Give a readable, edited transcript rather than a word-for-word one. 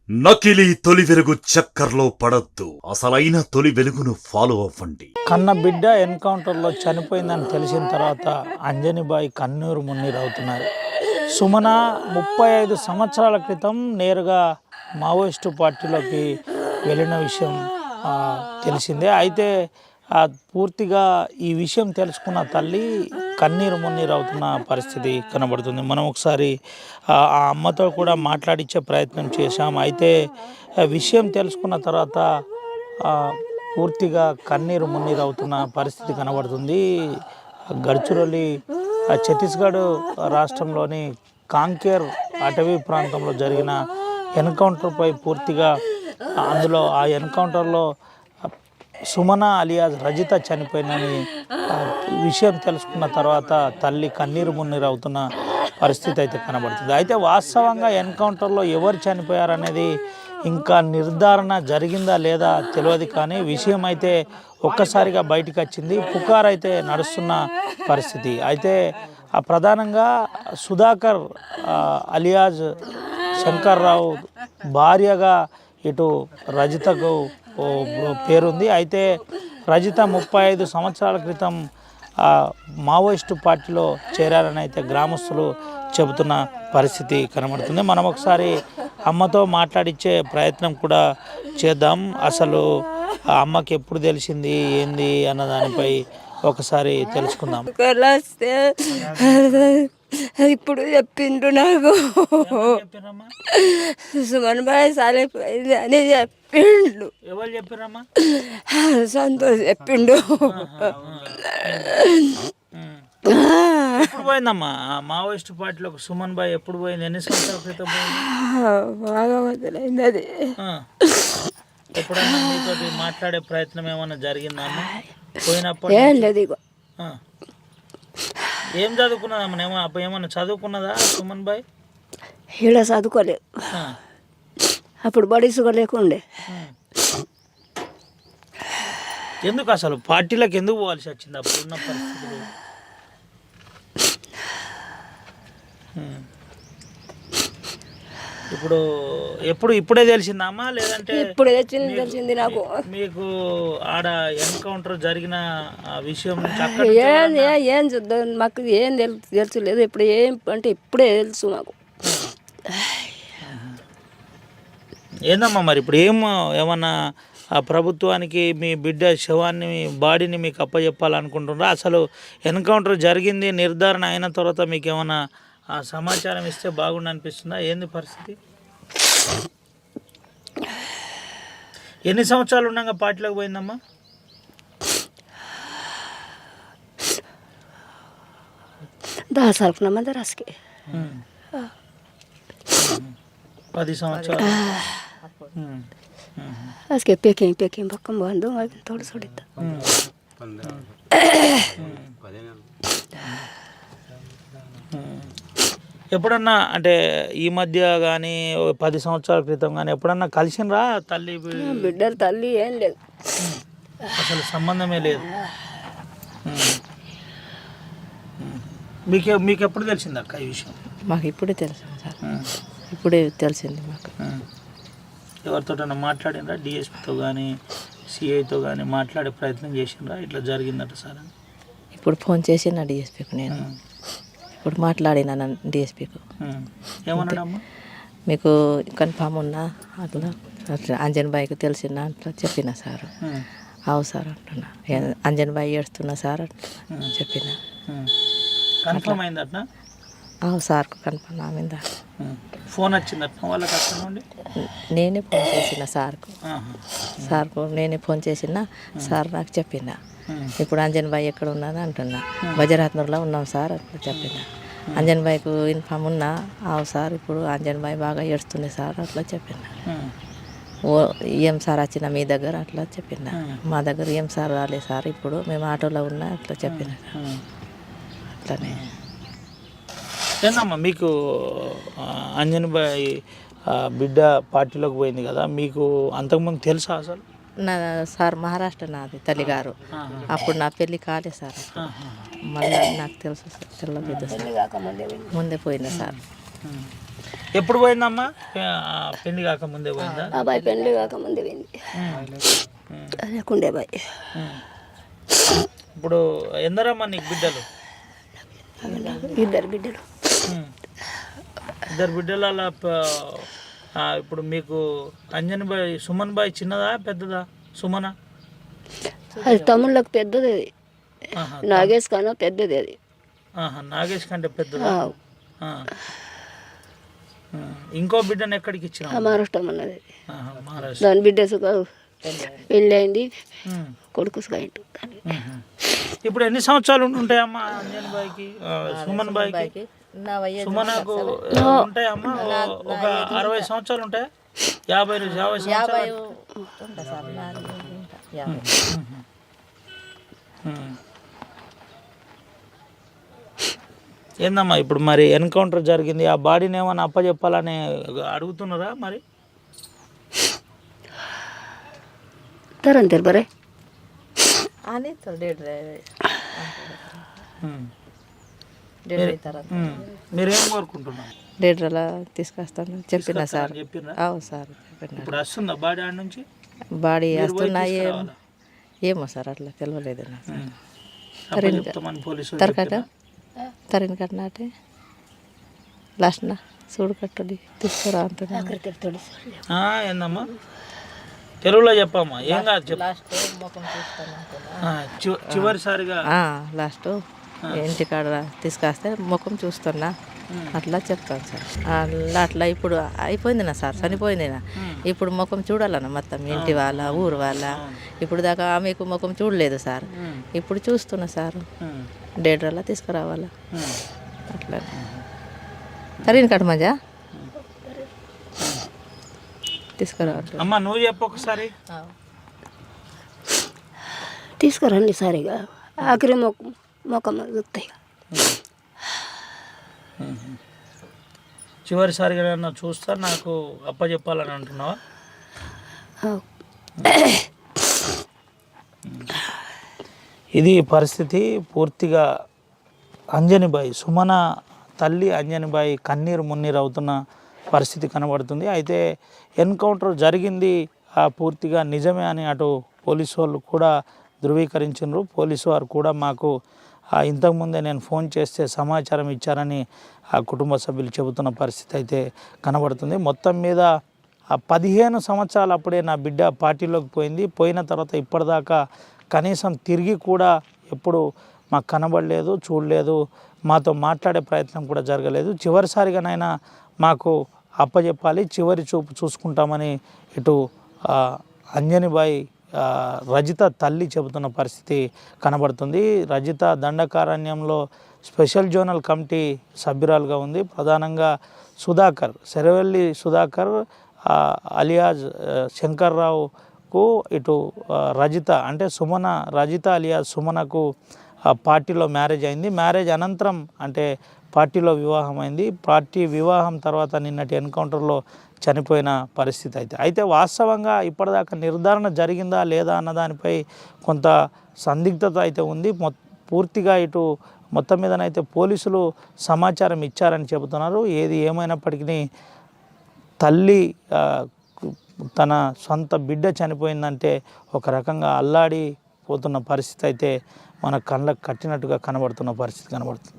నకిలీ తొలి వెలుగు చక్కర్లో పడొద్దు, అసలైన తొలి వెలుగును ఫాలో అవ్వండి. కన్న బిడ్డ ఎన్కౌంటర్లో చనిపోయిందని తెలిసిన తర్వాత అంజనిబాయి కన్నీరు మున్నీరవుతున్నారు. సుమన 35 సంవత్సరాల క్రితం నేరుగా మావోయిస్టు పార్టీలోకి వెళ్ళిన విషయం తెలిసిందే. అయితే పూర్తిగా ఈ విషయం తెలుసుకున్న తల్లి కన్నీరు మున్నీరు అవుతున్న పరిస్థితి కనబడుతుంది. మనం ఒకసారి ఆ అమ్మతో కూడా మాట్లాడించే ప్రయత్నం చేశాం. అయితే విషయం తెలుసుకున్న తర్వాత పూర్తిగా కన్నీరు మున్నీరు అవుతున్న పరిస్థితి కనబడుతుంది. గడ్చిరోలి ఛత్తీస్గఢ్ రాష్ట్రంలోని కాంకేర్ అటవీ ప్రాంతంలో జరిగిన ఎన్కౌంటర్పై పూర్తిగా అందులో ఆ ఎన్కౌంటర్లో సుమన అలియాజ్ రజిత చనిపోయిందని విషయం తెలుసుకున్న తర్వాత తల్లి కన్నీరు మున్నీరు అవుతున్న పరిస్థితి అయితే కనబడుతుంది. అయితే వాస్తవంగా ఎన్కౌంటర్లో ఎవరు చనిపోయారనేది ఇంకా నిర్ధారణ జరిగిందా లేదా తెలియదు, కానీ విషయం అయితే ఒక్కసారిగా బయటకు వచ్చింది. పుకార్ అయితే నడుస్తున్న పరిస్థితి. అయితే ప్రధానంగా సుధాకర్ అలియాజ్ శంకర్రావు భార్యగా ఇటు రజితకు పేరుంది. అయితే రజిత 35 సంవత్సరాల క్రితం మావోయిస్టు పార్టీలో చేరారని అయితే గ్రామస్తులు చెబుతున్న పరిస్థితి కనబడుతుంది. మనం ఒకసారి అమ్మతో మాట్లాడించే ప్రయత్నం కూడా చేద్దాం. అసలు అమ్మకి ఎప్పుడు తెలిసింది ఏంది అన్న దానిపై ఒకసారి తెలుసుకుందాం. ఇప్పుడు చెప్పిండ్రు నాకు సుమన్ బాయ్ సాలిపోయింది అని చెప్పిండు. ఎవరు చెప్పారమ్మా? సంతోష్ చెప్పిండు. ఎప్పుడు పోయిందమ్మా మావోయిస్టు పార్టీలోకి సుమన్ బాయ్? ఎప్పుడు పోయింది? ఎన్ని సంవత్సరాల క్రితం పోయింది? బాగా వదిలైంది అది. ఎప్పుడన్నా మీతో మాట్లాడే ప్రయత్నం ఏమన్నా జరిగిందమ్మా పోయినప్పుడు? ఏం లేదు. ఇగో ఏం చదువుకున్నదమ్మా? ఏమన్నా చదువుకున్నదా సుమన్ బాయ్? ఈడ చదువుకోలేదు, అప్పుడు బడిసుగా లేకుండే. ఎందుకు అసలు పార్టీలకు ఎందుకు పోవాల్సి వచ్చింది అప్పుడున్న పరిస్థితులు? ఇప్పుడు ఇప్పుడే తెలిసిందమ్మా లేదంటే? ఇప్పుడే తెలిసింది నాకు. మీకు ఆడ ఎన్కౌంటర్ జరిగిన విషయం ఏం చూద్దాం, మాకు ఏం తెలుసులేదు. ఇప్పుడు ఏం అంటే ఇప్పుడే తెలుసు నాకు. ఏందమ్మా మరి ఇప్పుడు ఏమన్నా ప్రభుత్వానికి మీ బిడ్డ శవాన్ని బాడీని మీకు అప్పచెప్పాలనుకుంటున్నారా? అసలు ఎన్కౌంటర్ జరిగింది నిర్ధారణ అయిన తర్వాత మీకు ఏమన్నా సమాచారం ఇస్తే బాగుండు అనిపిస్తుందా? ఏంది పరిస్థితి? ఎన్ని సంవత్సరాలు ఉన్నాక పార్టీలోకి పోయిందమ్మా? దాసాలకున్నామా దరాస్కి 10 సంవత్సరాలు. Aske peking bakam bandu agin thoda sodita. ఎప్పుడన్నా అంటే ఈ మధ్య కానీ 10 సంవత్సరాల క్రితం కానీ ఎప్పుడన్నా కలిసినరా తల్లి బిడ్డలు? తల్లి ఏం లేదు, అసలు సంబంధమే లేదు. మీకు ఎప్పుడు తెలిసింది అక్క ఈ విషయం? మాకు ఇప్పుడే తెలిసింది సార్, ఇప్పుడే తెలిసింది మాకు. ఎవరితోటన్నా మాట్లాడినరా? డిఎస్పీతో కానీ సిఐతో కానీ మాట్లాడే ప్రయత్నం చేసినరా ఇట్లా జరిగిందట సార్ అని? ఇప్పుడు ఫోన్ చేసిన డిఎస్పీకి నేను ఇప్పుడు మాట్లాడినా డిఎస్పీకు. ఏమన్నాడమ్మా? మీకు కన్ఫామ్ ఉన్నా అట్లా అంజన్ బాయ్కి తెలిసిన అట్లా చెప్పిన సార్. అవు సార్ అంటున్నా, అంజన్ బాయ్ ఏడుస్తున్నా సార్ అట్లా చెప్పిన. కన్ఫర్మ్ అయిందట? అవు సార్ కన్ఫర్మ్ అయిందా. ఫోన్ వచ్చిందట వాళ్ళకి అక్కడ నుండి? నేనే ఫోన్ చేసిన సార్కు నేనే ఫోన్ చేసిన సార్ నాకు చెప్పిన. ఇప్పుడు అంజన్ బాయ్ ఎక్కడ ఉన్నది అంటున్నా. బజరాత్నూర్లో ఉన్నాం సార్ అట్లా చెప్పిన. అంజన్ బాయ్కు ఇన్ఫామ్ ఉన్నా. అవు సార్ ఇప్పుడు అంజన్ బాయ్ బాగా ఏడుస్తుంది సార్ అట్లా చెప్పిన. ఏం సార్ వచ్చిన మీ దగ్గర అట్లా చెప్పిన. మా దగ్గర ఏం సార్ రాలే సార్, ఇప్పుడు మేము ఆటోలో ఉన్నా అట్లా చెప్పిన. అట్లనే ఏందమ్మా మీకు అంజనిబాయి బిడ్డ పార్టీలోకి పోయింది కదా, మీకు అంతకుముందు తెలుసా అసలు? నా సార్ మహారాష్ట్ర నాది తల్లిగారు. అప్పుడు నా పెళ్ళి కాలే సార్. మళ్ళీ నాకు తెలుసు సార్, తెలియదు సార్, ముందే పోయినా సార్. ఎప్పుడు పోయిందమ్మా పెళ్లి కాక ముందే పోయిందా? అబ్బాయి పెళ్ళి కాకముందే పోయింది. లేకుండే బాయ్. ఇప్పుడు ఎందరమ్మా నీకు బిడ్డలు? ఇద్దరు బిడ్డలు. ఇద్దరు బిడ్డలు. అలా ఇప్పుడు మీకు అంజన్ బాయ్ సుమన్ బాయ్ చిన్నదా పెద్దదా? సుమన అది తమ్ముళ్ళకి పెద్దది, అది నాగేష్ కన్నా పెద్దది. అది నాగేష్ కంటే పెద్దదా? ఇంకో బిడ్డను ఎక్కడికి ఇచ్చిన? మహారాష్ట్రం అన్నది. దాని బిడ్డ పెళ్ళి అయింది, కొడుకు అయింది. ఇప్పుడు ఎన్ని సంవత్సరాలు ఉంటాయమ్మా అంజన్ బాయ్కి, సుమన్ బాయ్కి? సుమనకు ఉంటాయమ్మా ఒక 60 సంవత్సరాలు ఉంటాయా? 50 సంవత్సరాలు. ఏందమ్మా ఇప్పుడు మరి ఎన్కౌంటర్ జరిగింది, ఆ బాడీని ఏమైనా అప్పచెప్పాలని అడుగుతున్నారా మరి? తరంతరు బరే మీరేం కోరుకుంటున్నారు? లీటర్లా తీసుకొస్తాను చెప్పిన సార్. అవు సార్ చెప్పిన. ఇప్పుడు వస్తుందా బాడీ ఆడ నుంచి? బాడీ వస్తున్నాయి ఏమో సార్, అట్లా తెలియలేదు నాకు. తరకట తరిన కట్టినట్టే లాస్ట్ చూడు కట్టడి తీసుకురా అంటున్నా. ఏందమ్మా తెలుగులో చెప్పమ్మా, ఏం కాదు చెప్పు. చివరిసారిగా లాస్ట్ ఇంటికాడ తీసుకొస్తే ముఖం చూస్తున్నా అట్లా చెప్తాను సార్. అట్లా ఇప్పుడు అయిపోయింది నా సార్, చనిపోయింది నా. ఇప్పుడు ముఖం చూడాలన్న మొత్తం ఇంటి వాళ్ళ ఊరు వాళ్ళ. ఇప్పుడు దాకా ఆమెకు ముఖం చూడలేదు సార్, ఇప్పుడు చూస్తున్నా సార్. డేడ్రల్లా తీసుకురావాలా అట్లా. తరిన కట్ట మజా తీసుకురావాలి. అమ్మా నువ్వు చెప్పు ఒకసారి. తీసుకురండి సారిగా ఆఖరి మొఖం చూస్తాయి. చివరిసారిగా నన్ను చూస్తా నాకు అప్పచెప్పాలని అంటున్నావా? ఇది పరిస్థితి. పూర్తిగా అంజనిబాయి, సుమన తల్లి అంజనిబాయి కన్నీరు మున్నీరు అవుతున్న పరిస్థితి కనబడుతుంది. అయితే ఎన్కౌంటర్ జరిగింది పూర్తిగా నిజమే అని అటు పోలీసు వాళ్ళు కూడా ధృవీకరించారు. పోలీసు వారు కూడా మాకు ఇంతకుముందే నేను ఫోన్ చేస్తే సమాచారం ఇచ్చారని ఆ కుటుంబ సభ్యులు చెబుతున్న పరిస్థితి అయితే కనబడుతుంది. మొత్తం మీద 15 సంవత్సరాలు అప్పుడే నా బిడ్డ పార్టీలోకి పోయింది. పోయిన తర్వాత ఇప్పటిదాకా కనీసం తిరిగి కూడా ఎప్పుడు మాకు కనబడలేదు, చూడలేదు, మాతో మాట్లాడే ప్రయత్నం కూడా జరగలేదు. చివరిసారిగానైనా మాకు అప్పచెప్పాలి, చివరి చూపు చూసుకుంటామని ఇటు అంజనిబాయి రజిత తల్లి చెబుతున్న పరిస్థితి కనబడుతుంది. రజిత దండకారణ్యంలో స్పెషల్ జోనల్ కమిటీ సభ్యురాలుగా ఉంది. ప్రధానంగా సుధాకర్, శరవెల్లి సుధాకర్ అలియాజ్ శంకర్రావుకు ఇటు రజిత అంటే సుమన, రజిత అలియాజ్ సుమనకు పార్టీలో మ్యారేజ్ అయింది. మ్యారేజ్ అనంతరం అంటే పార్టీలో వివాహం అయింది. పార్టీ వివాహం తర్వాత నిన్నటి ఎన్కౌంటర్లో చనిపోయిన పరిస్థితి అయితే వాస్తవంగా ఇప్పటిదాకా నిర్ధారణ జరిగిందా లేదా అన్న దానిపై కొంత సందిగ్ధత అయితే ఉంది. పూర్తిగా ఇటు మొత్తం మీదనైతే పోలీసులు సమాచారం ఇచ్చారని చెబుతున్నారు. ఏది ఏమైనప్పటికీ తల్లి తన సొంత బిడ్డ చనిపోయిందంటే ఒక రకంగా అల్లాడిపోతున్న పరిస్థితి అయితే మన కళ్ళకు కట్టినట్టుగా కనబడుతున్న పరిస్థితి కనబడుతుంది.